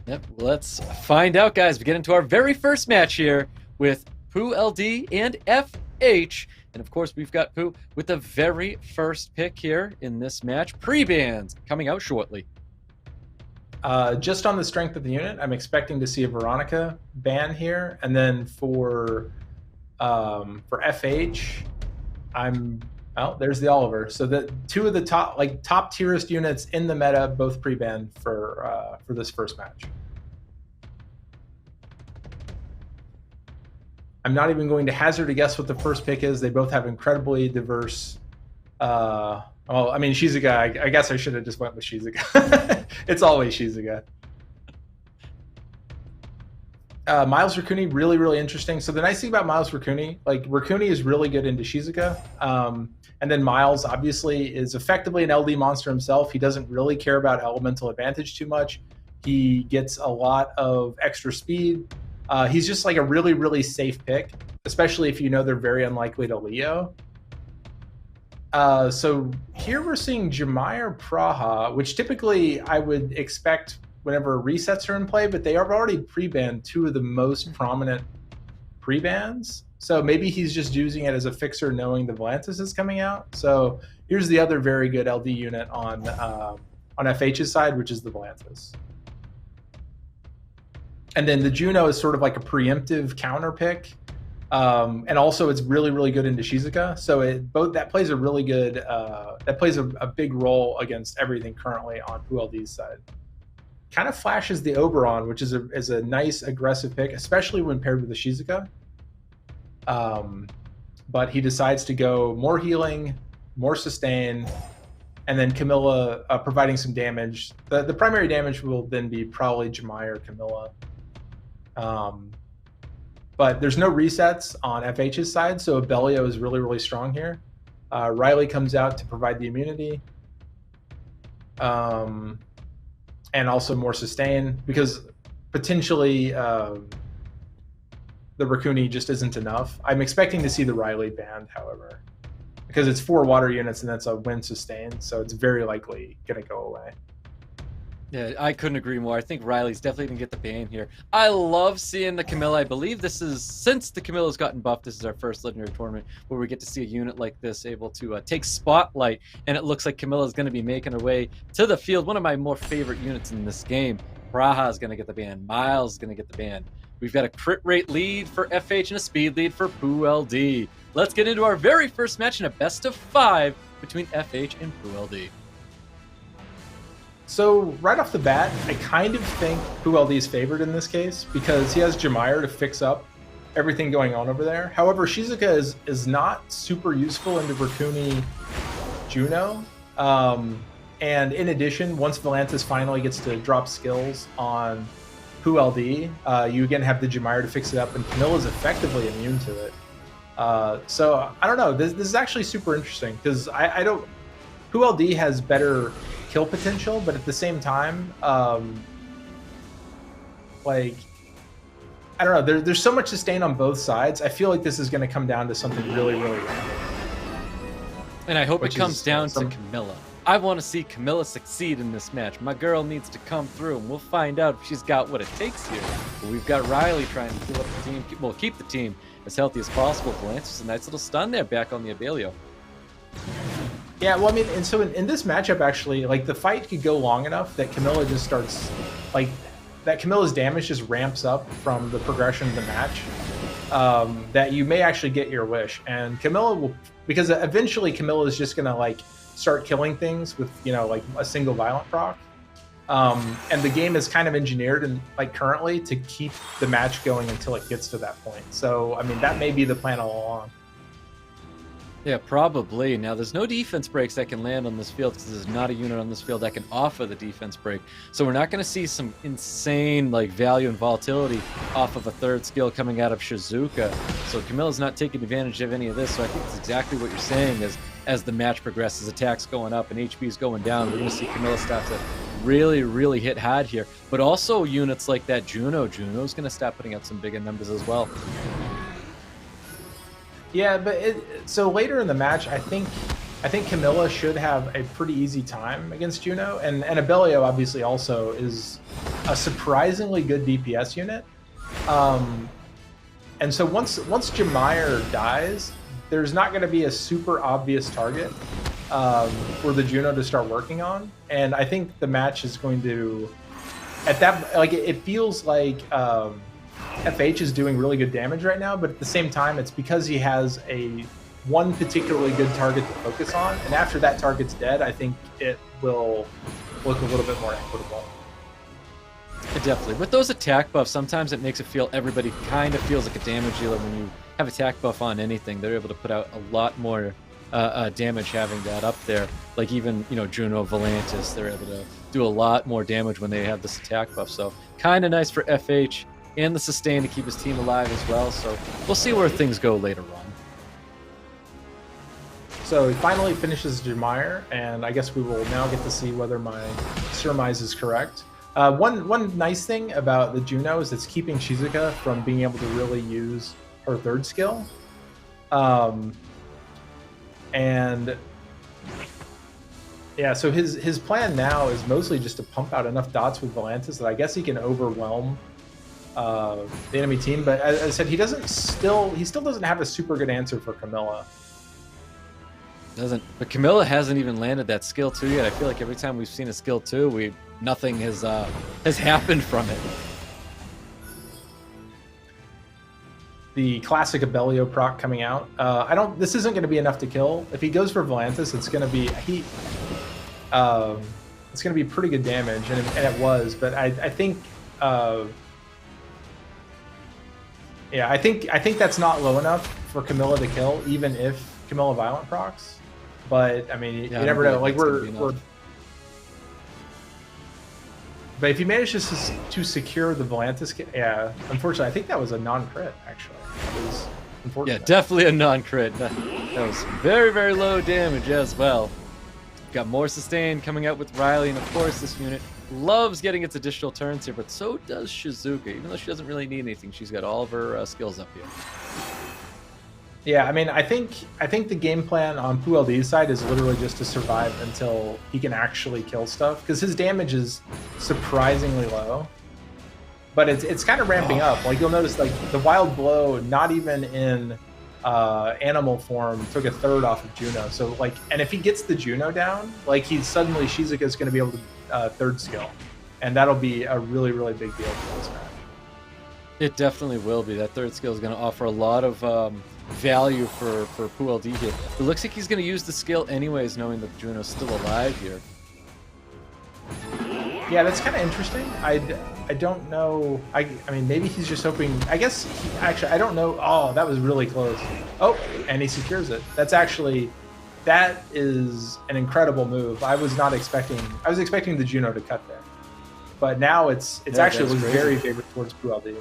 Yep, let's find out, guys. We get into our very first match here with PooLD and FH. And of course, we've got Poo with the very first pick here in this match. Pre-bans coming out shortly. Just on the strength of the unit, I'm expecting to see a Veronica ban here, and then for FH, there's the Oliver. So the two of the top tierest units in the meta, both pre-banned for this first match. I'm not even going to hazard a guess what the first pick is. They both have incredibly diverse. Well, I mean, Shizuka, I guess I should have just went with Shizuka. It's always Shizuka. Miles Raccoon, really, really interesting. So the nice thing about Miles Raccoon, like Raccoon is really good into Shizuka. And then Miles obviously is effectively an LD monster himself. He doesn't really care about elemental advantage too much. He gets a lot of extra speed. He's just like a really, really safe pick, especially if you know they're very unlikely to Leo. So here we're seeing Jemire Praha, which typically I would expect whenever resets are in play, but they have already pre-banned two of the most prominent pre-bans. So maybe he's just using it as a fixer knowing the Volantis is coming out. So here's the other very good LD unit on FH's side, which is the Volantis. And then the Juno is sort of like a preemptive counter pick. And also it's really, really good into Shizuka. So that plays a really good, that plays a big role against everything currently on PooLD's side. Kind of flashes the Oberon, which is a nice aggressive pick, especially when paired with the Shizuka. But he decides to go more healing, more sustain, and then Camilla providing some damage. The primary damage will then be probably Jemire or Camilla. But there's no resets on FH's side, so Abellio is really, really strong here. Riley comes out to provide the immunity. And also more sustain, because potentially the Raccoon just isn't enough. I'm expecting to see the Riley banned, however, because it's 4 water units and that's a wind sustain, so it's very likely going to go away. Yeah, I couldn't agree more. I think Riley's definitely going to get the ban here. I love seeing the Camilla. I believe this is, since the Camilla's gotten buffed, this is our first Legendary Tournament where we get to see a unit like this able to take Spotlight, and it looks like Camilla's going to be making her way to the field. One of my more favorite units in this game. Braha is going to get the ban. Miles is going to get the ban. We've got a crit rate lead for FH and a speed lead for PooLD. Let's get into our very first match in a best of 5 between FH and PooLD. So right off the bat, I kind of think PooLD is favored in this case because he has Jemire to fix up everything going on over there. However, Shizuka is not super useful into Raccoon Juno. And in addition, once Volantis finally gets to drop skills on PooLD, you again have the Jemire to fix it up, and Camilla's effectively immune to it. So I don't know. This is actually super interesting because I don't. PooLD has better kill potential, but at the same time, like, I don't know, there's so much sustain on both sides. I feel like this is going to come down to something really, really random. And I hope it comes down to Camilla. I want to see Camilla succeed in this match. My girl needs to come through, and we'll find out if she's got what it takes here. But we've got Riley trying to heal up the team, well, keep the team as healthy as possible. Volantis, a nice little stun there back on the Abellio. Yeah, well, I mean, and so in this matchup, actually, like, the fight could go long enough that Camilla just starts, like, that Camilla's damage just ramps up from the progression of the match, that you may actually get your wish. And Camilla will, because eventually Camilla is just going to, like, start killing things with, you know, like, a single violent proc. And the game is kind of engineered, and like, currently, to keep the match going until it gets to that point. So, I mean, that may be the plan all along. Yeah, probably. Now, there's no defense breaks that can land on this field because there's not a unit on this field that can offer the defense break. So we're not going to see some insane like value and volatility off of a third skill coming out of Shizuka. So Camilla's not taking advantage of any of this. So I think that's exactly what you're saying is as the match progresses, attacks going up and HP's going down, we're going to see Camilla start to really, really hit hard here. But also units like that Juno's going to start putting out some bigger numbers as well. Yeah, but so later in the match, I think Camilla should have a pretty easy time against Juno, and Abellio obviously also is a surprisingly good DPS unit. And so once Jemire dies, there's not going to be a super obvious target for the Juno to start working on. And I think the match is going to, at that, like, it feels like FH is doing really good damage right now, but at the same time, it's because he has one particularly good target to focus on. And after that target's dead, I think it will look a little bit more equitable. Definitely. With those attack buffs, sometimes it makes it feel everybody kind of feels like a damage dealer when you have attack buff on anything. They're able to put out a lot more damage having that up there. Like even, you know, Juno, Volantis, they're able to do a lot more damage when they have this attack buff. So kind of nice for FH and the sustain to keep his team alive as well. So we'll see where things go later on. So he finally finishes Jemire, and I guess we will now get to see whether my surmise is correct. One nice thing about the Juno is it's keeping Shizuka from being able to really use her third skill. And yeah, so his plan now is mostly just to pump out enough dots with Volantis that I guess he can overwhelm the enemy team. But as I said, he still doesn't have a super good answer for Camilla. But Camilla hasn't even landed that skill 2 yet. I feel like every time we've seen a skill 2, nothing has happened from it. The classic Abellio proc coming out. This isn't going to be enough to kill. If he goes for Volantis, it's going to be it's going to be pretty good damage, and it was. But I think, yeah, I think that's not low enough for Camilla to kill, even if Camilla Violent procs. But I mean, yeah, you never know. Like we're but if you manage to secure the Volantis, yeah, unfortunately, I think that was a non-crit, actually. That was unfortunate. Yeah, definitely a non-crit. That was very, very low damage as well. Got more sustain coming out with Riley, and of course, this unit loves getting its additional turns here, but so does Shizuka. Even though she doesn't really need anything, she's got all of her skills up here. Yeah, I mean, I think the game plan on PooLD's side is literally just to survive until he can actually kill stuff, because his damage is surprisingly low, but it's kind of ramping up. Like you'll notice, like the Wild Blow, not even in animal form, took a third off of Juno. So like, and if he gets the Juno down, like Shizuka's going to be able to third skill, and that'll be a really, really big deal for this match. It definitely will be. That third skill is going to offer a lot of value for PooLD here. It looks like he's going to use the skill anyways, knowing that Juno's still alive here. Yeah, that's kind of interesting. I don't know. I mean, maybe he's just hoping. I guess actually, I don't know. Oh, that was really close. Oh, and he secures it. That is an incredible move. I was expecting the Juno to cut there, but now it's actually looks very favored towards PooLD.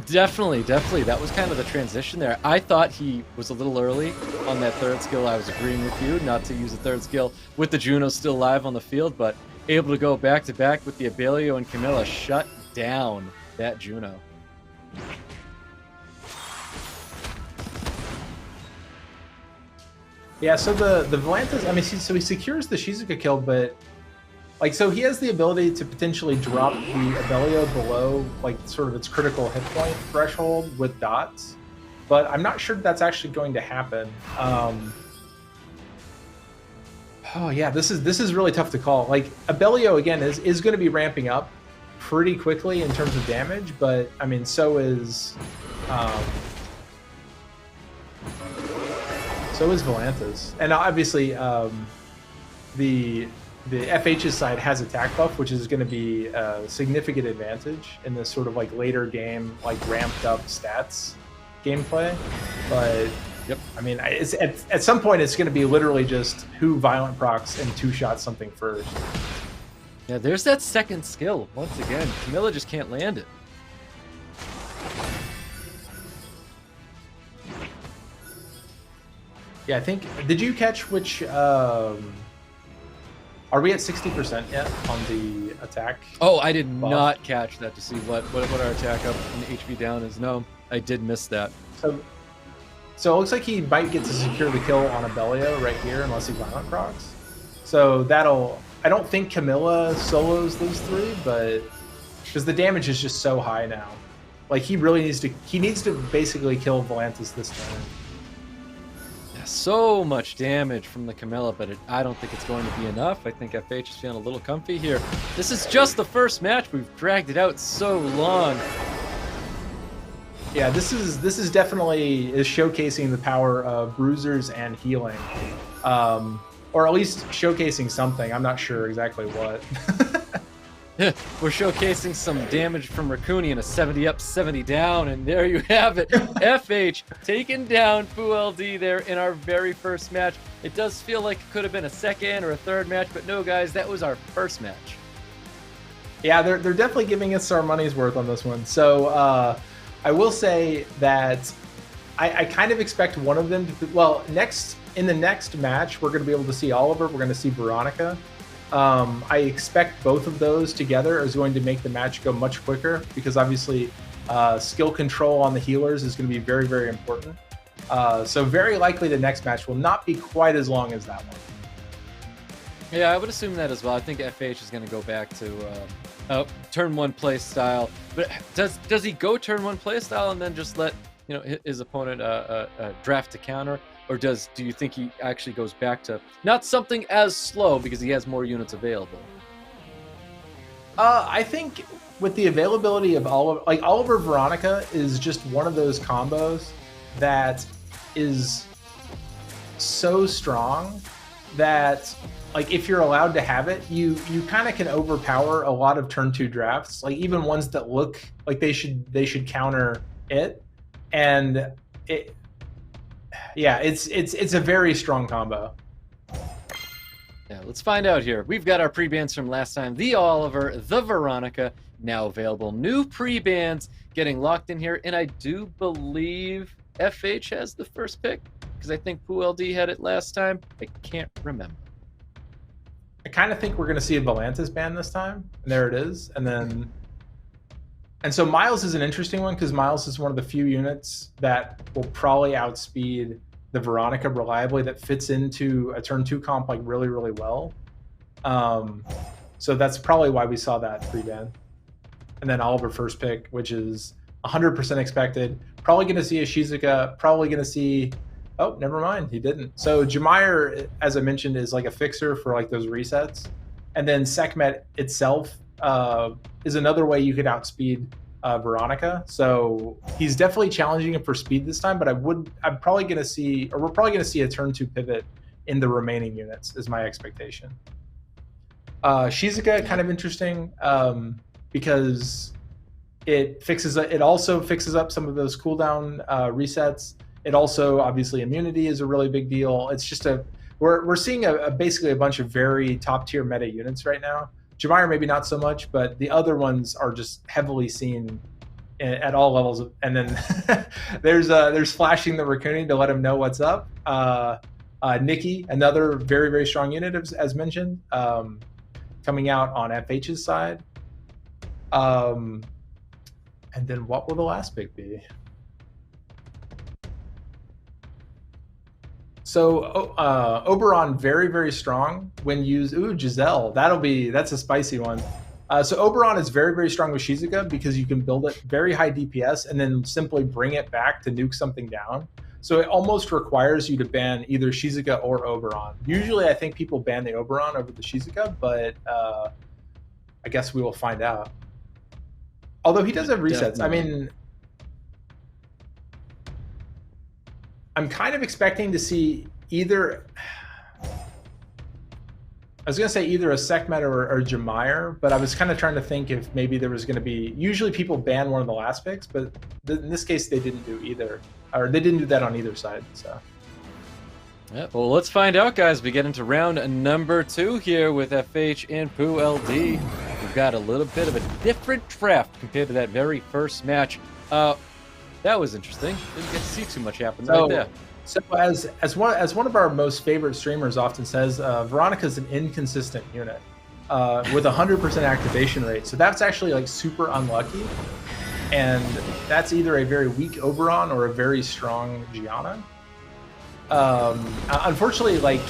Definitely. That was kind of the transition there. I thought he was a little early on that third skill. I was agreeing with you not to use the third skill with the Juno still live on the field, but able to go back to back with the Abellio and Camilla shut down that Juno. Yeah, so the Volantis, I mean, so he secures the Shizuka kill, but like, so he has the ability to potentially drop the Abellio below, like, sort of its critical hit point threshold with dots, but I'm not sure that's actually going to happen. Oh yeah, this is really tough to call. Like, Abellio again is going to be ramping up pretty quickly in terms of damage, but I mean, so is Volantis, and obviously the FH's side has attack buff, which is going to be a significant advantage in this sort of like later game, like ramped up stats gameplay. But yep, I mean, it's at some point it's going to be literally just who violent procs and two-shot something first. Yeah, there's that second skill once again. Camilla just can't land it. Yeah, I think. Did you catch which? Are we at 60% yet on the attack? Oh, I did buff? not catch that to see what our attack up and the HP down is. No, I did miss that. So it looks like he might get to secure the kill on Abellio right here, unless he violent procs. So that'll. I don't think Camilla solos those three, but because the damage is just so high now. Like he really needs to basically kill Volantis this turn. Yeah, so much damage from the Camilla, but I don't think it's going to be enough. I think FH is feeling a little comfy here. This is just the first match. We've dragged it out so long. Yeah, this is definitely showcasing the power of bruisers and healing, or at least showcasing something. I'm not sure exactly what. We're showcasing some damage from Raccoon and a 70 up, 70 down, and there you have it. FH taking down PooLD there in our very first match. It does feel like it could have been a second or a third match, but no, guys, that was our first match. Yeah, they're definitely giving us our money's worth on this one. So I will say that I kind of expect one of them to, well, in the next match, we're going to be able to see Oliver. We're going to see Veronica. I expect both of those together is going to make the match go much quicker because obviously skill control on the healers is going to be very, very important. So very likely the next match will not be quite as long as that one. Yeah, I would assume that as well. I think FH is going to go back to turn one play style. But does he go turn one play style and then just let his opponent draft to counter? Or do you think he actually goes back to not something as slow because he has more units available? I think with the availability of Oliver Veronica is just one of those combos that is so strong that like if you're allowed to have it, you kind of can overpower a lot of turn 2 drafts, like even ones that look like they should counter it, and it. Yeah, it's a very strong combo. Yeah, let's find out here. We've got our pre-bans from last time. The Oliver, the Veronica, now available. New pre-bans getting locked in here, and I do believe FH has the first pick because I think PooLD had it last time. I can't remember. I kind of think we're going to see a Volantis ban this time, and there it is. And so Miles is an interesting one because Miles is one of the few units that will probably outspeed the Veronica reliably, that fits into a turn 2 comp like really, really well. So that's probably why we saw that pre-ban. And then Oliver first pick, which is 100% expected. Probably going to see a Shizuka, probably going to see... Oh, never mind, he didn't. So Jemire, as I mentioned, is like a fixer for like those resets. And then Sekhmet itself is another way you could outspeed Veronica. So he's definitely challenging him for speed this time, but we're probably going to see a turn 2 pivot in the remaining units is my expectation. Shizuka, kind of interesting because it also fixes up some of those cooldown resets. It also, obviously, immunity is a really big deal. It's just we're seeing basically a bunch of very top tier meta units right now. Jemire maybe not so much, but the other ones are just heavily seen at all levels. And then there's flashing the Raccoon to let him know what's up. Nikki, another very, very strong unit, as mentioned, coming out on FH's side. And then what will the last pick be? So Oberon, very, very strong when used. Ooh, Giselle, that's a spicy one. So Oberon is very, very strong with Shizuka because you can build it very high DPS and then simply bring it back to nuke something down. So it almost requires you to ban either Shizuka or Oberon. Usually I think people ban the Oberon over the Shizuka, but I guess we will find out. Although he does have resets. Definitely. I mean, I'm kind of expecting to see either a Sekhmet or Jemire, but I was kind of trying to think if maybe there was going to be... Usually people ban one of the last picks, but in this case they didn't do either. Or they didn't do that on either side, so... Yeah, well, let's find out, guys. We get into round number 2 here with FH and PooLD. We've got a little bit of a different draft compared to that very first match. That was interesting. Didn't get to see too much happen right there. So as one of our most favorite streamers often says, Veronica's an inconsistent unit with 100% activation rate. So that's actually like super unlucky, and that's either a very weak Oberon or a very strong Gianna. Unfortunately, like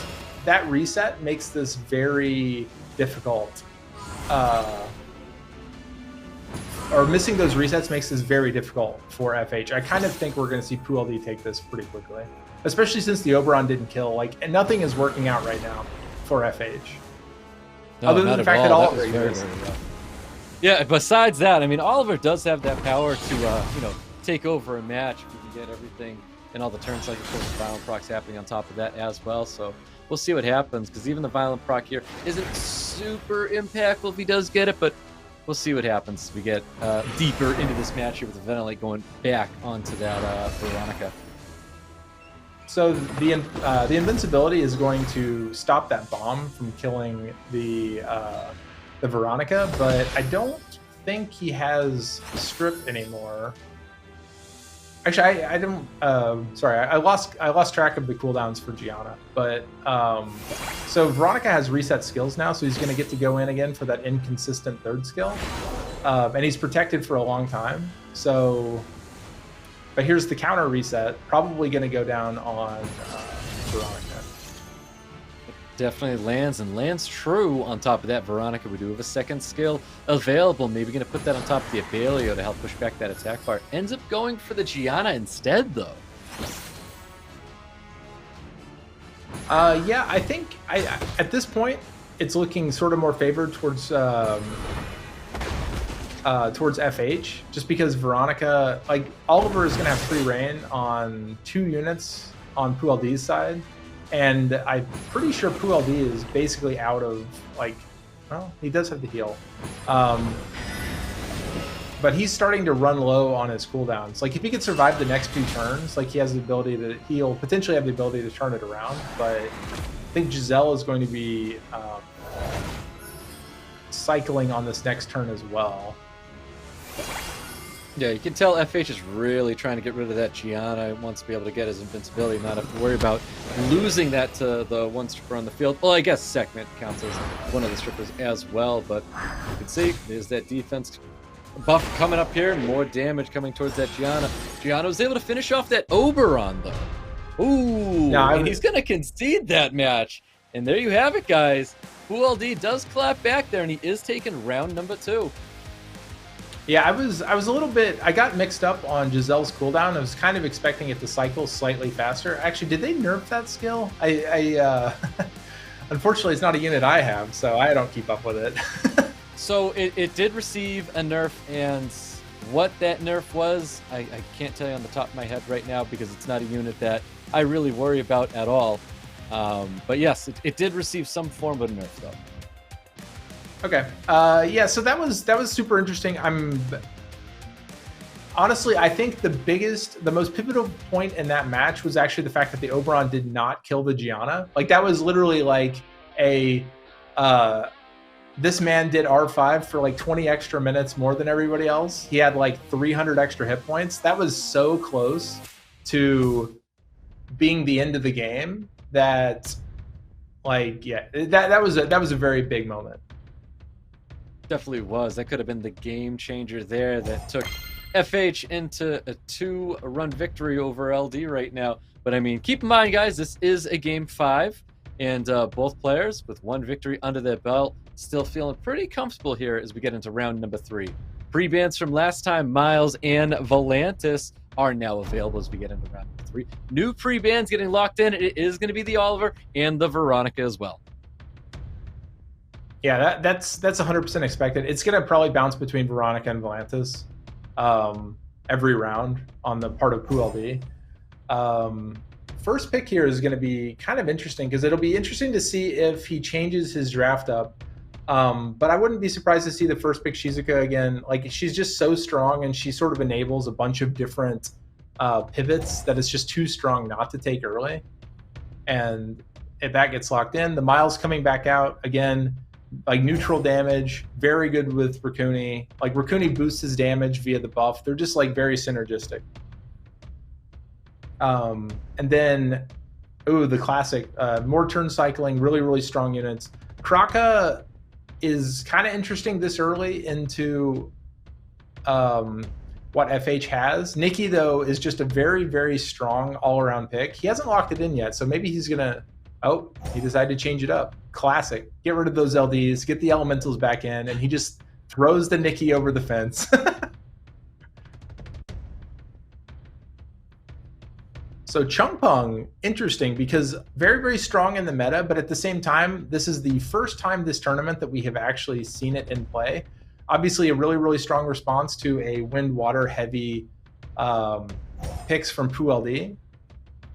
that reset makes this very difficult. or missing those resets makes this very difficult for FH. I kind of think we're going to see PooLD take this pretty quickly, especially since the Oberon didn't kill. Like, and nothing is working out right now for FH. No, other than the fact that Oliver was very rough. Yeah, besides that, I mean, Oliver does have that power to, you know, take over a match if you can get everything and all the turn cycle and violent procs happening on top of that as well. So we'll see what happens, because even the violent proc here isn't super impactful if he does get it, but we'll see what happens as we get deeper into this match here with the Ventilate going back onto that Veronica. So the invincibility is going to stop that bomb from killing the Veronica, but I don't think he has strip anymore. Actually, I don't. Sorry, I lost track of the cooldowns for Gianna. But so Veronica has reset skills now, so he's going to get to go in again for that inconsistent third skill, and he's protected for a long time. So, but here's the counter reset. Probably going to go down on Veronica. Definitely lands, and lands true on top of that. Veronica, we do have a second skill available. Maybe going to put that on top of the Abelio to help push back that attack bar. Ends up going for the Gianna instead, though. Yeah, I think at this point it's looking sort of more favored towards FH, just because Veronica, like, Oliver is going to have free reign on 2 units on PooLD's side. And I'm pretty sure PooLD is basically out of, like, well, he does have the heal. But he's starting to run low on his cooldowns. Like, if he could survive the next 2 turns, like, he has the ability to, he'll potentially have the ability to turn it around. But I think Giselle is going to be cycling on this next turn as well. Yeah, you can tell FH is really trying to get rid of that Gianna. He wants to be able to get his invincibility, not have to worry about losing that to the one stripper on the field. Well, I guess Segment counts as one of the strippers as well, but you can see there's that defense buff coming up here, and more damage coming towards that Gianna. Gianna was able to finish off that Oberon, though. Ooh, and he's going to concede that match. And there you have it, guys. PooLD does clap back there, and he is taking round number 2. Yeah, I was a little bit, I got mixed up on Giselle's cooldown. I was kind of expecting it to cycle slightly faster. Actually, did they nerf that skill? Unfortunately, it's not a unit I have, so I don't keep up with it. So it did receive a nerf, and what that nerf was, I can't tell you on the top of my head right now, because it's not a unit that I really worry about at all. But yes, it did receive some form of a nerf, though. Okay. Yeah, so that was super interesting. Honestly, I think the most pivotal point in that match was actually the fact that the Oberon did not kill the Gianna. Like, that was literally like this man did R5 for like 20 extra minutes more than everybody else. He had like 300 extra hit points. That was so close to being the end of the game that, like, yeah, that was a very big moment. Definitely was. That could have been the game changer there that took FH into a 2-run victory over LD right now. But I mean, keep in mind, guys, this is a game 5, and both players with 1 victory under their belt still feeling pretty comfortable here as we get into round number 3. Pre-bans from last time, Miles and Volantis, are now available as we get into round number 3. New pre-bans getting locked in. It is going to be the Oliver and the Veronica as well. Yeah, that's 100% expected. It's going to probably bounce between Veronica and Volantis every round on the part of PooLD. First pick here is going to be kind of interesting, because it'll be interesting to see if he changes his draft up. But I wouldn't be surprised to see the first pick Shizuka again. Like, she's just so strong, and she sort of enables a bunch of different pivots that it's just too strong not to take early. And if that gets locked in, the Miles coming back out again, like, neutral damage, very good with Raccoony. Like, Raccoony boosts his damage via the buff. They're just, like, very synergistic. And then, the classic, more turn cycling, really, really strong units. Kraka is kind of interesting this early into what FH has. Nikki, though, is just a very, very strong all-around pick. He hasn't locked it in yet, so maybe he's going to... Oh, he decided to change it up. Classic. Get rid of those LDs, get the elementals back in, and he just throws the Nikki over the fence. So Chungpung, interesting because very, very strong in the meta, but at the same time, this is the first time this tournament that we have actually seen it in play. Obviously, a really, really strong response to a wind, water heavy picks from PooLD.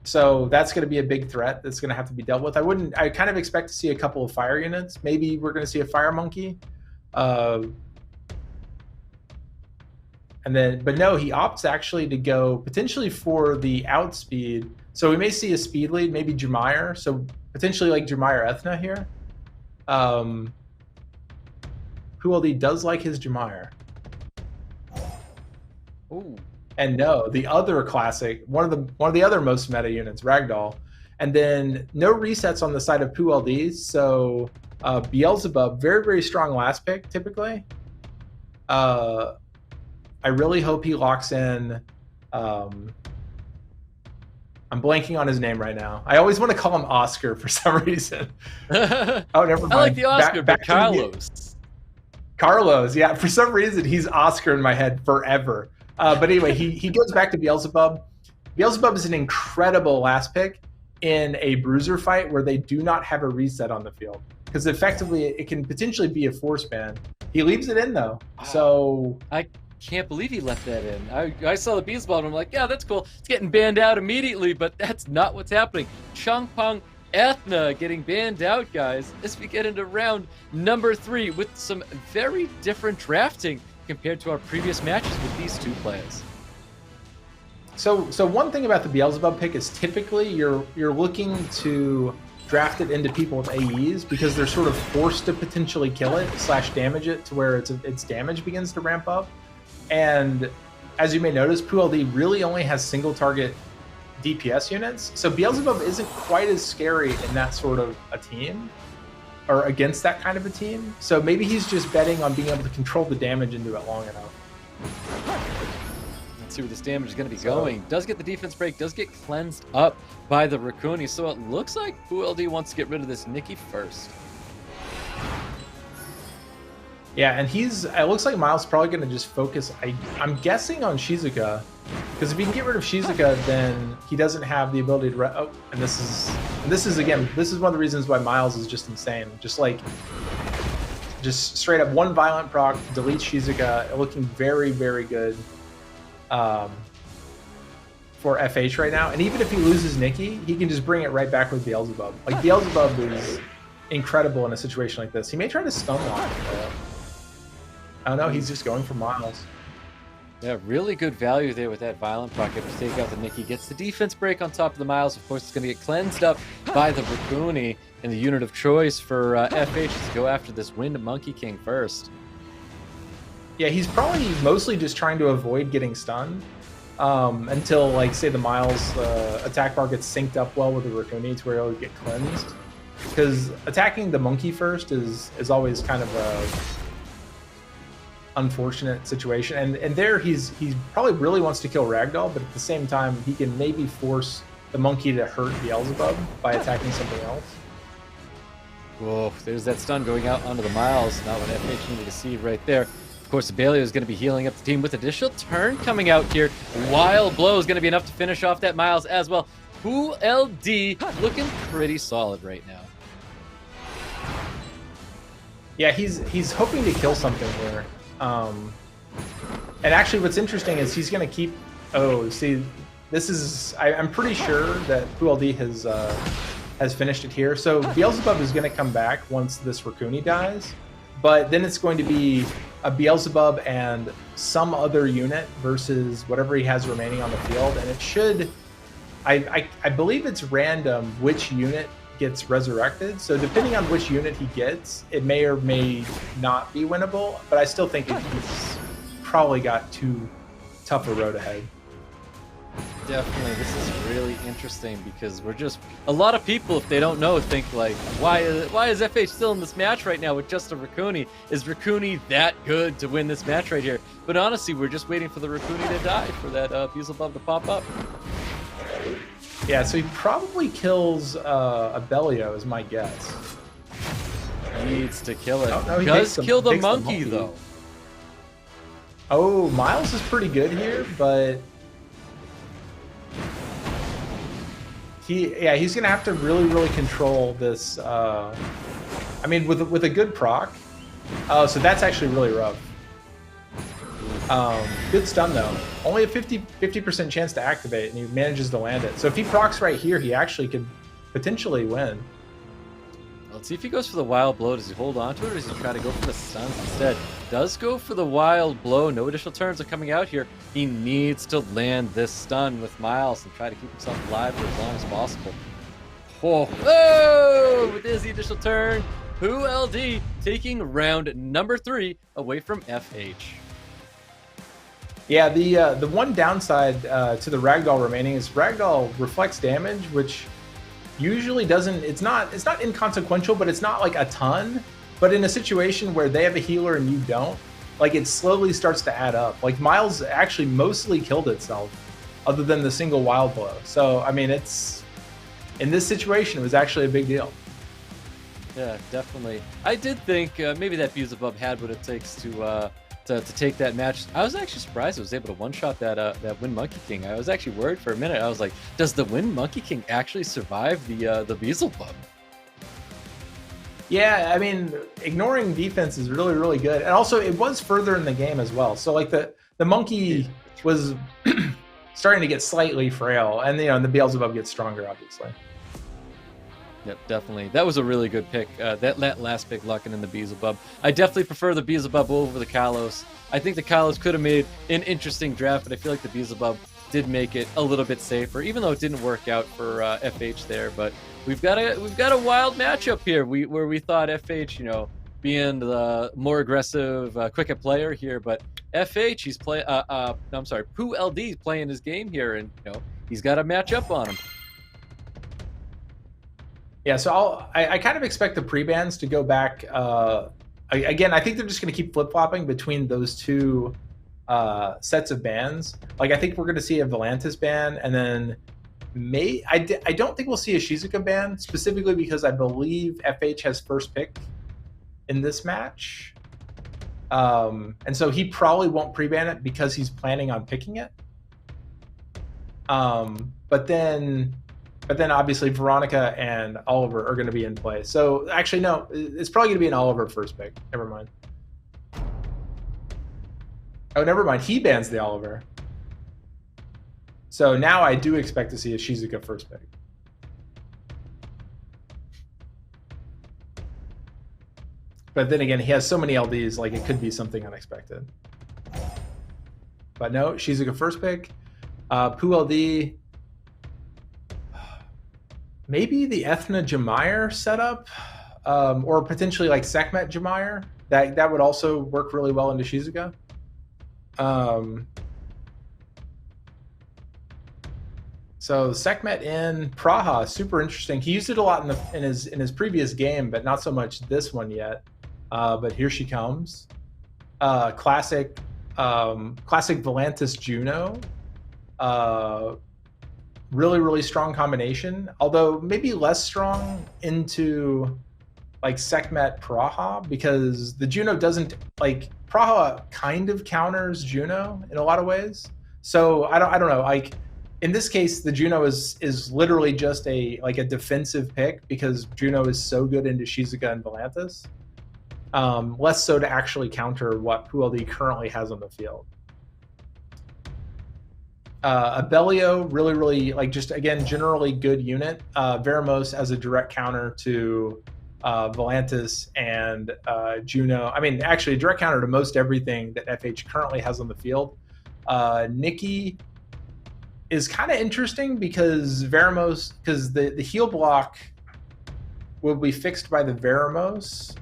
So that's going to be a big threat that's going to have to be dealt with. I kind of expect to see a couple of fire units. Maybe we're going to see a fire monkey. And then, but no, he opts actually to go potentially for the outspeed. So we may see a speed lead, maybe Jumire. So potentially like Jumire Ethna here. PooLD does like his Jumire. Ooh. And no, the other classic, one of the other most meta units, Ragdoll. And then no resets on the side of PooLD. So Beelzebub, very, very strong last pick typically. I really hope he locks in. I'm blanking on his name right now. I always want to call him Oscar for some reason. Oh, never mind. I like the Oscar, but Carlos. Carlos, yeah. For some reason, he's Oscar in my head forever. But anyway, he goes back to Beelzebub. Beelzebub is an incredible last pick in a bruiser fight where they do not have a reset on the field. Because effectively, it can potentially be a force ban. He leaves it in, though. So I can't believe he left that in. I saw the Beelzebub and I'm like, yeah, that's cool. It's getting banned out immediately, but that's not what's happening. Chungpung Ethna getting banned out, guys, as we get into round number 3 with some very different drafting compared to our previous matches with these two players. So one thing about the Beelzebub pick is typically you're looking to draft it into people with AEs because they're sort of forced to potentially kill it / damage it to where its damage begins to ramp up. And as you may notice, PooLD really only has single target DPS units. So Beelzebub isn't quite as scary in that sort of a team or against that kind of a team. So maybe he's just betting on being able to control the damage into it long enough. Let's see where this damage is going to be going. Does get the defense break, does get cleansed up by the Raccoon. So it looks like PooLD wants to get rid of this Nikki first. Yeah, and it looks like Miles is probably going to just focus, I'm guessing, on Shizuka. Because if he can get rid of Shizuka, then he doesn't have the ability to... and this is again, this is one of the reasons why Miles is just insane. Just straight up one violent proc, delete Shizuka, looking very, very good for FH right now. And even if he loses Nikki, he can just bring it right back with Beelzebub. Like, Beelzebub is incredible in a situation like this. He may try to stun lock it. I don't know, he's just going for Miles. Yeah, really good value there with that violent proc to take out the Nikki. Gets the defense break on top of the Miles. Of course, it's going to get cleansed up by the Raccoon, and the unit of choice for FH is to go after this Wind Monkey King first. Yeah, he's probably mostly just trying to avoid getting stunned until, like, say the Miles attack bar gets synced up well with the Raccoon to where it'll get cleansed. Because attacking the monkey first is always kind of a unfortunate situation, and there he probably really wants to kill Ragdoll, but at the same time he can maybe force the monkey to hurt Beelzebub by attacking something else. Whoa, there's that stun going out onto the Miles. Not what FH needed to see right there. Of course, Abelio is going to be healing up the team with additional turn coming out here. Wild Blow is going to be enough to finish off that Miles as well. PooLD looking pretty solid right now. Yeah, he's hoping to kill something here. And actually what's interesting is he's going to keep... Oh, see, this is... I'm pretty sure that PooLD has finished it here. So Beelzebub is going to come back once this Raccoon dies, but then it's going to be a Beelzebub and some other unit versus whatever he has remaining on the field, and it should... I believe it's random which unit gets resurrected, so depending on which unit he gets, it may or may not be winnable, but I still think he's probably got too tough a road ahead. Definitely, this is really interesting because we're just... A lot of people, if they don't know, think like, why is FH still in this match right now with just a Raccoon? Is Raccoon that good to win this match right here? But honestly, we're just waiting for the Raccoon to die, for that Beelzebub to pop up. Yeah, so he probably kills Abelio, is my guess. Needs to kill it. Oh, no, he does kill the takes monkey, though. Oh, Miles is pretty good here, but... he's gonna have to really control this. I mean, with a good proc. Oh, so that's actually really rough. Good stun though. Only a 50% chance to activate, and he manages to land it. So if he procs right here, he actually could potentially win. Let's see if he goes for the wild blow. Does he hold on to it, or does he try to go for the stuns instead? Does go for the wild blow. No additional turns are coming out here. He needs to land this stun with Miles and try to keep himself alive for as long as possible. Oh, there's the additional turn. PooLD taking round number 3 away from FH. Yeah, the one downside to the Ragdoll remaining is Ragdoll reflects damage, which usually doesn't. It's not inconsequential, but it's not like a ton. But in a situation where they have a healer and you don't, like it slowly starts to add up. Like Miles actually mostly killed itself, other than the single wild blow. So I mean, it's in this situation, it was actually a big deal. Yeah, definitely. I did think maybe that Beelzebub had what it takes to take that match. I was actually surprised it was able to one-shot that Wind Monkey King. I was actually worried for a minute. I was like, does the Wind Monkey King actually survive the Beelzebub? Yeah, I mean, ignoring defense is really good. And also, it was further in the game as well. So like the monkey was starting to get slightly frail, and the Beelzebub gets stronger, obviously. Yep, definitely. That was a really good pick. That last pick, Luckin and the Beelzebub. I definitely prefer the Beelzebub over the Kalos. I think the Kalos could have made an interesting draft, but I feel like the Beelzebub did make it a little bit safer, even though it didn't work out for FH there. But we've got a wild matchup here. Where we thought FH, being the more aggressive, quicker player here, but FH, he's PooLD's playing his game here, and he's got a matchup on him. Yeah, so I kind of expect the pre-bans to go back. Again, I think they're just going to keep flip-flopping between those two sets of bans. Like, I think we're going to see a Volantis ban, and then I don't think we'll see a Shizuka ban, specifically because I believe FH has first pick in this match. And so he probably won't pre-ban it because he's planning on picking it. But then obviously Veronica and Oliver are going to be in play. So actually, no, it's probably going to be an Oliver first pick. Never mind. Oh, never mind. He bans the Oliver. So now I do expect to see a Shizuka first pick. But then again, he has so many LDs, like it could be something unexpected. But no, Shizuka first pick. PooLD. Maybe the Ethna Jemire setup, or potentially like Sekhmet Jemire. That would also work really well into Shizuka. So Sekhmet in Praha, super interesting. He used it a lot in his previous game, but not so much this one yet. But here she comes. Classic Volantis Juno. Really strong combination, although maybe less strong into like Sekhmet Praha, because the Juno doesn't, like, Praha kind of counters Juno in a lot of ways. So I don't know, like in this case the Juno is literally just a defensive pick because Juno is so good into Shizuka and Volantis. Less so to actually counter what PooLD currently has on the field. Abellio, really like, just again, generally good unit. Veramos as a direct counter to Volantis and Juno. I mean, actually a direct counter to most everything that FH currently has on the field. Nikki is kind of interesting because the heal block will be fixed by the Veramos,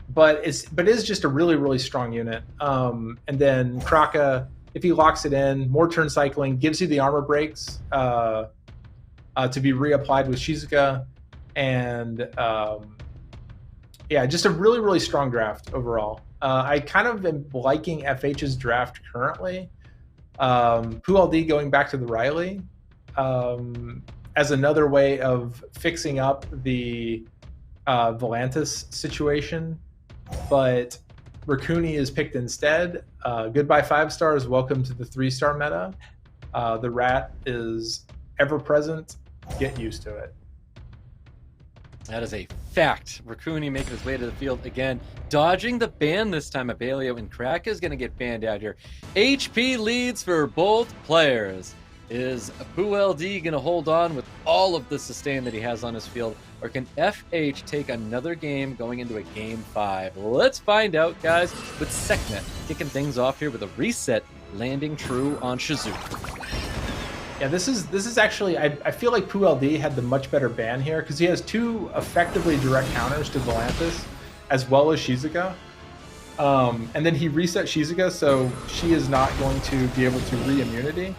but is just a really strong unit. And then Kraka, if he locks it in, more turn cycling, gives you the armor breaks to be reapplied with Shizuka. And yeah, just a really strong draft overall. I kind of am liking FH's draft currently. PooLD going back to the Riley as another way of fixing up the Volantis situation. But Raccoony is picked instead. Goodbye 5 stars. Welcome to the 3-star meta. The rat is ever present. get used to it. That is a fact. Raccoon making his way to the field again, dodging the ban this time. Abelio and Crack is going to get banned out here. HP leads for both players. Is PooLD going to hold on with all of the sustain that he has on his field, or can FH take another game going into a game 5? Let's find out, guys, with Sekhmet kicking things off here with a reset, landing true on Shizuka. Yeah, this is actually, I feel like PooLD had the much better ban here because he has 2 effectively direct counters to Volantis as well as Shizuka. And then he reset Shizuka, so she is not going to be able to re-immunity.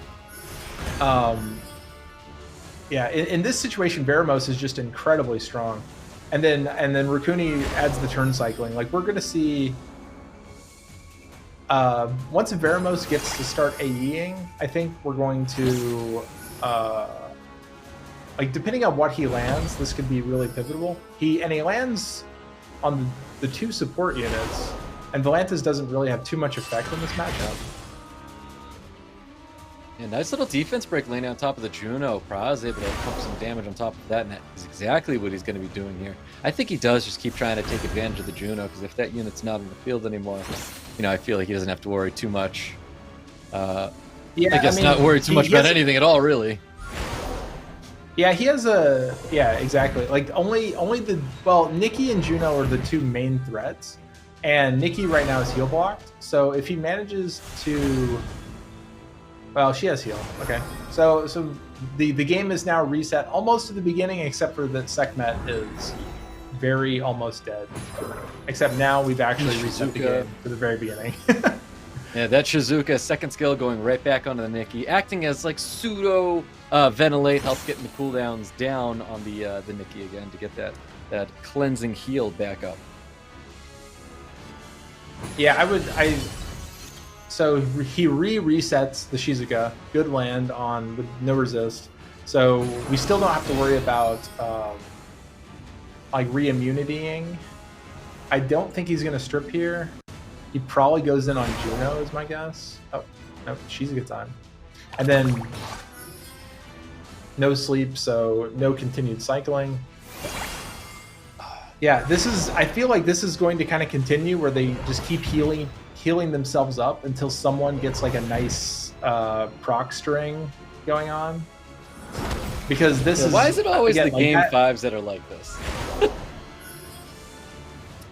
Yeah, in this situation, Veramos is just incredibly strong. And then Raccoon adds the turn cycling. Like, we're going to see... once Veramos gets to start AEing, I think we're going to, like, depending on what he lands, this could be really pivotal. He lands on the 2 support units, and Volantis doesn't really have too much effect on this matchup. Yeah, nice little defense break landing on top of the Juno. Praz able to pump some damage on top of that, and that is exactly what he's going to be doing here. I think he does just keep trying to take advantage of the Juno, because if that unit's not in the field anymore, you know, I feel like he doesn't have to worry too much. Yeah, I guess not worry too much about anything at all, really. Yeah, he has a... Yeah, exactly. Like, only the... Well, Nikki and Juno are the 2 main threats, and Nikki right now is heal blocked, so if he manages to... Well, she has heal. Okay. So the game is now reset almost to the beginning, except for that Sekhmet is very almost dead. Except now we've actually reset the game to the very beginning. Yeah, that Shizuka second skill going right back onto the Nikki, acting as like pseudo ventilate, help getting the cooldowns down on the Nikki again to get that cleansing heal back up. Yeah, So he resets the Shizuka, good land on with no resist. So we still don't have to worry about like re-immunitying. I don't think he's gonna strip here. He probably goes in on Juno is my guess. Oh, no, Shizuka time. And then no sleep, so no continued cycling. Yeah, I feel like this is going to kind of continue where they just keep healing themselves up until someone gets like a nice proc string going on. Because this is... Why is it always again, the game 5s that are like this?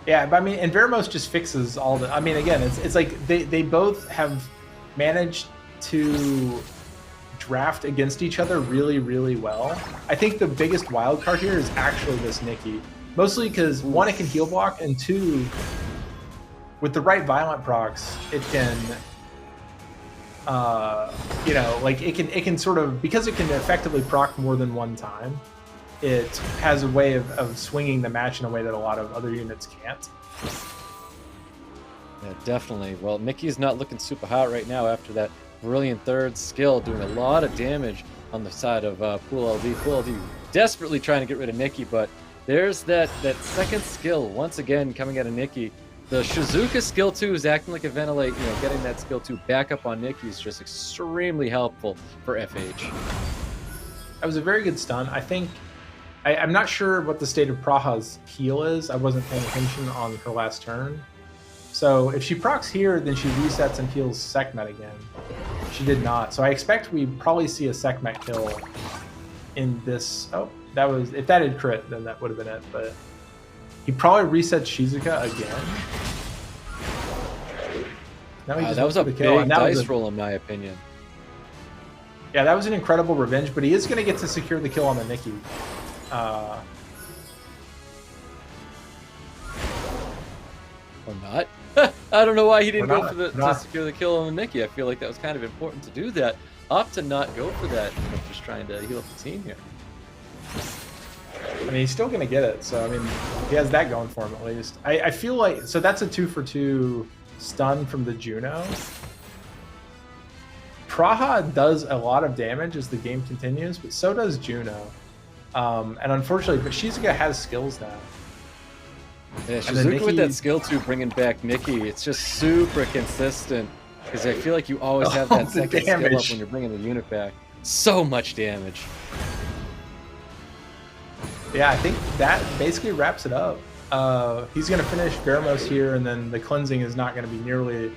Yeah, but I mean, and Veramos just fixes all the... I mean, again, it's like they both have managed to draft against each other really, really well. I think the biggest wild card here is actually this Nikki. Mostly because, 1, it can heal block, and 2... with the right violent procs, it can, you know, like it can sort of, because it can effectively proc more than 1 time, it has a way of swinging the match in a way that a lot of other units can't. Yeah, definitely. Well, Nikki's not looking super hot right now after that brilliant 3rd skill, doing a lot of damage on the side of PooLD. PooLD desperately trying to get rid of Nikki, but there's that 2nd skill once again coming out of Nikki. The Shizuka skill 2 is acting like a ventilate, you know, getting that skill 2 back up on Nikki is just extremely helpful for FH. That was a very good stun. I think, I'm not sure what the state of Praha's heal is. I wasn't paying attention on her last turn. So if she procs here, then she resets and heals Sekhmet again. She did not. So I expect we probably see a Sekhmet kill in this. Oh, that was, if that had crit, then that would have been it, but... He probably resets Shizuka again. Now he just that was a big dice roll, in my opinion. Yeah, that was an incredible revenge, but he is going to get to secure the kill on the Nikki. Or not. I don't know why he didn't go for to secure the kill on the Nikki. I feel like that was kind of important to do that. Opt to not go for that, you know, just trying to heal up the team here. I mean, he's still going to get it, so I mean, he has that going for him at least. I feel like, so that's a 2-for-2 stun from the Juno. Praha does a lot of damage as the game continues, but so does Juno. And unfortunately, but Shizuka has skills now. Yeah, Shizuka with that skill 2 bringing back Nikki, it's just super consistent. Because I feel like you always have that second skill up when you're bringing the unit back. So much damage. Yeah, I think that basically wraps it up. He's going to finish Veramos here, and then the cleansing is not going to be nearly...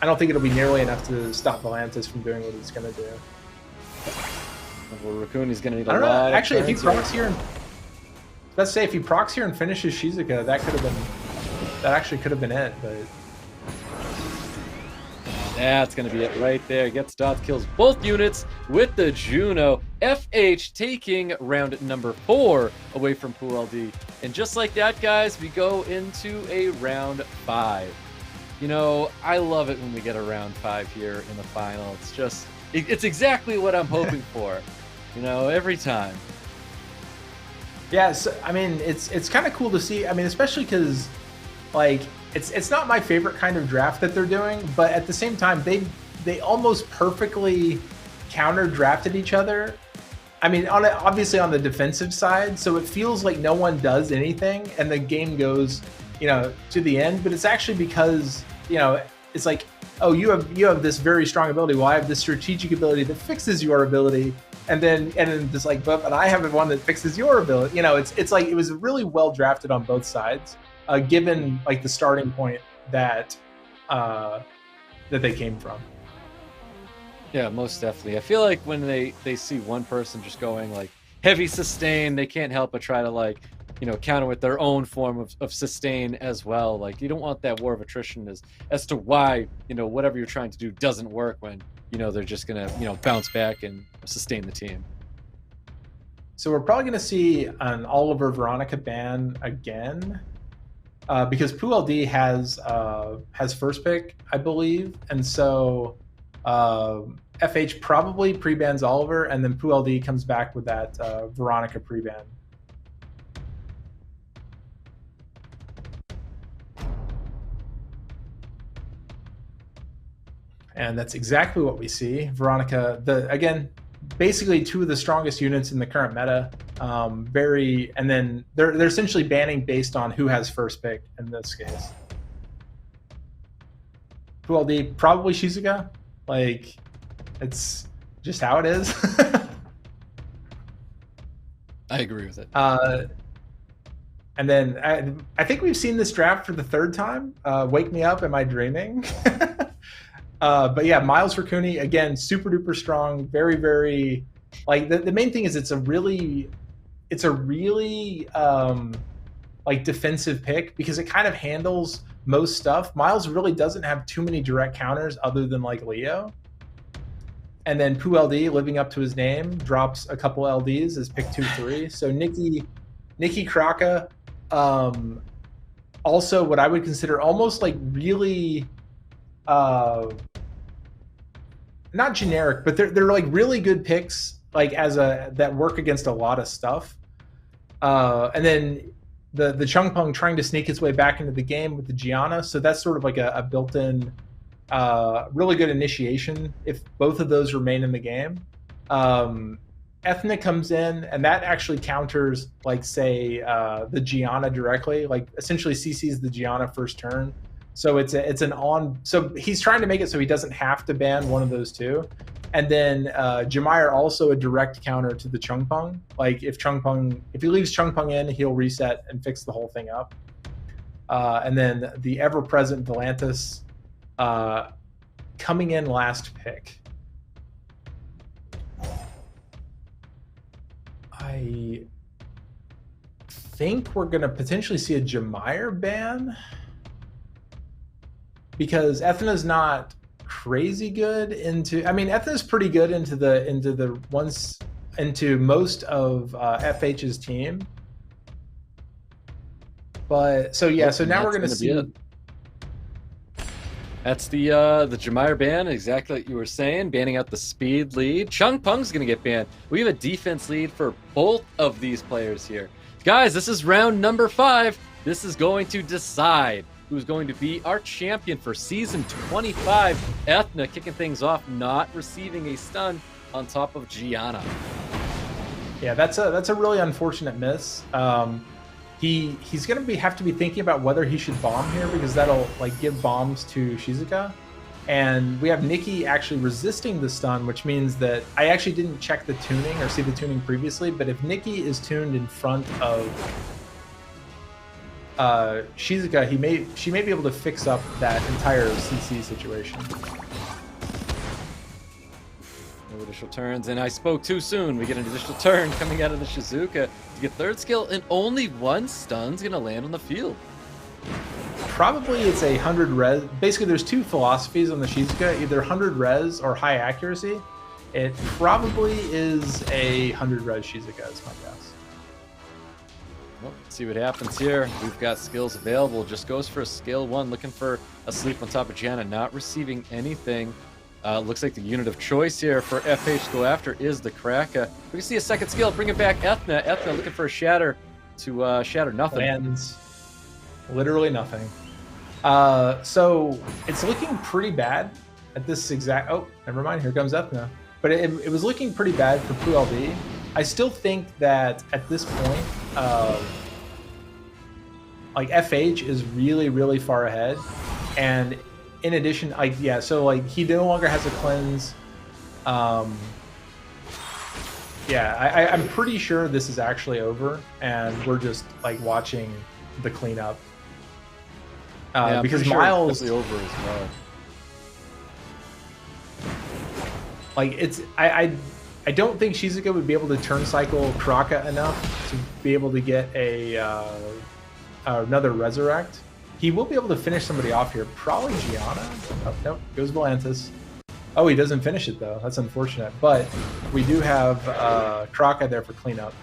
I don't think it'll be nearly enough to stop Volantis from doing what he's going to do. Well, Raccoon's going to need a I don't know. lot Actually, of if he procs here, and let's say if he procs here and finishes Shizuka, that could have been... That actually could have been it, but... That's going to be it right there. Gets dots, kills both units with the Juno. FH taking round number 4 away from PooLD. And just like that, guys, we go into a round 5. You know, I love it when we get a round 5 here in the final. It's just, it's exactly what I'm hoping for, you know, every time. Yeah, so, I mean, it's kind of cool to see. I mean, especially because, like, it's not my favorite kind of draft that they're doing, but at the same time, they almost perfectly counter drafted each other. I mean, obviously on the defensive side, so it feels like no one does anything, and the game goes, you know, to the end. But it's actually because, you know, it's like, oh, you have this very strong ability. Well, I have this strategic ability that fixes your ability, and then it's like, but I have one that fixes your ability. You know, it's like it was really well drafted on both sides. Given like the starting point that that they came from. Yeah, most definitely. I feel like when they see one person just going like heavy sustain, they can't help but try to, like, you know, counter with their own form of sustain as well. Like, you don't want that war of attrition as to why, you know, whatever you're trying to do doesn't work when, you know, they're just gonna, you know, bounce back and sustain the team. So we're probably gonna see an Oliver Veronica ban again. Because PooLD has first pick, I believe, and so FH probably pre-bans Oliver, and then PooLD comes back with that Veronica pre-ban. And that's exactly what we see. Veronica, again, basically two of the strongest units in the current meta. And then they're essentially banning based on who has first pick in this case. PooLD, probably Shizuka. Like, it's just how it is. I agree with it. And then I think we've seen this draft for the 3rd time. Wake me up, am I dreaming? But yeah, Miles Raccoon, again, super duper strong, very, very, like, the main thing is it's a really like defensive pick because it kind of handles most stuff. Miles really doesn't have too many direct counters other than like Leo. And then PooLD, living up to his name, drops a couple LDs as pick 2-3. So Nikki Kraka, also what I would consider almost like really not generic, but they're like really good picks, like that work against a lot of stuff. And then the Chungpung trying to sneak its way back into the game with the Gianna, so that's sort of like a built-in really good initiation if both of those remain in the game. Ethna comes in, and that actually counters, like, say, the Gianna directly, like essentially CCs the Gianna first turn. So it's an on. So he's trying to make it so he doesn't have to ban one of those two. And then Jemire also a direct counter to the Chungpung. Like if he leaves Chungpung in, he'll reset and fix the whole thing up. And then the ever-present Volantis coming in last pick. I think we're going to potentially see a Jemire ban because Ethna's not crazy good into. I mean, Ethna's pretty good into most of FH's team. But so yeah, so now we're going to see. That's the Jemire ban, exactly like you were saying, banning out the speed lead. Chungpung's going to get banned. We have a defense lead for both of these players here. Guys, this is round number 5. This is going to decide who's going to be our champion for Season 25. Ethna kicking things off, not receiving a stun on top of Gianna. Yeah, that's a really unfortunate miss. He's going to have to be thinking about whether he should bomb here because that'll like give bombs to Shizuka. And we have Nikki actually resisting the stun, which means that I actually didn't check the tuning or see the tuning previously, but if Nikki is tuned in front of Shizuka, she may be able to fix up that entire CC situation. No additional turns, and I spoke too soon. We get an additional turn coming out of the Shizuka to get third skill, and only one stun's gonna land on the field. Probably it's 100 res. Basically, there's two philosophies on the Shizuka, either 100 res or high accuracy. It probably is 100 res Shizuka, is my guess. Well, let's see what happens here. We've got skills available. Just goes for a skill 1, looking for a sleep on top of Gianna, not receiving anything. Looks like the unit of choice here for FH to go after is the Kraka. We can see a second skill, bring it back Ethna. Ethna looking for a shatter to shatter nothing. Lands literally nothing. So it's looking pretty bad at this exact... Oh, never mind. Here comes Ethna. But it was looking pretty bad for PooLD. I still think that at this point, like FH is really, really far ahead. And in addition, like, yeah, so like he no longer has a cleanse. Yeah, I'm pretty sure this is actually over, and we're just like watching the cleanup. Yeah, because sure Miles it's over as well. Like it's I don't think Shizuka would be able to turn cycle Kraka enough to be able to get another resurrect. He will be able to finish somebody off here. Probably Gianna. Oh, nope, goes Volantis. Oh, he doesn't finish it though. That's unfortunate. But we do have Kraka there for cleanup.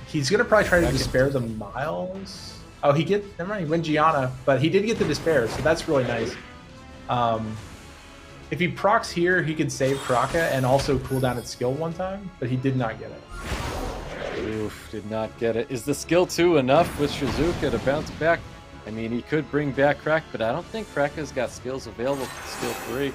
He's gonna probably try to despair the Miles. Oh, never mind, he went Gianna, but he did get the despair, so that's really nice. If he procs here, he could save Kraka and also cool down its skill one time, but he did not get it. Oof, did not get it. Is the skill 2 enough with Shizuka to bounce back? I mean, he could bring back Krak, but I don't think Kraka's got skills available for skill 3.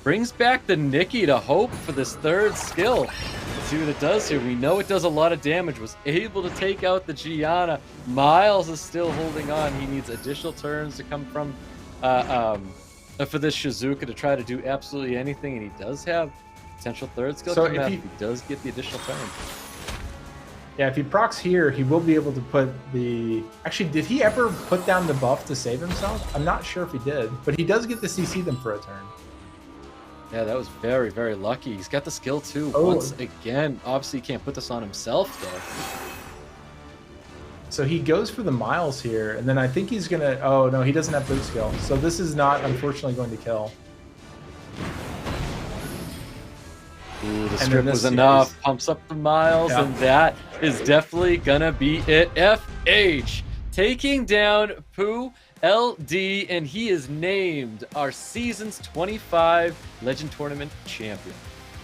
Brings back the Nikki to hope for this third skill. Let's see what it does here. We know it does a lot of damage. Was able to take out the Gianna. Miles is still holding on. He needs additional turns to come from for this Shizuka to try to do absolutely anything, and he does have potential third skill coming out if he does get the additional turn. Yeah, if he procs here, he will be able to put the... Actually, did he ever put down the buff to save himself? I'm not sure if he did, but he does get to CC them for a turn. Yeah, that was very, very lucky. He's got the skill too. Oh. Once again, obviously he can't put this on himself though. So he goes for the Miles here, and then I think he's gonna... Oh, no, he doesn't have boot skill. So this is not, unfortunately, going to kill. Ooh, the strip was enough. Pumps up the Miles, and that is definitely gonna be it. FH taking down PooLD, and he is named our Season's 25 Legend Tournament champion.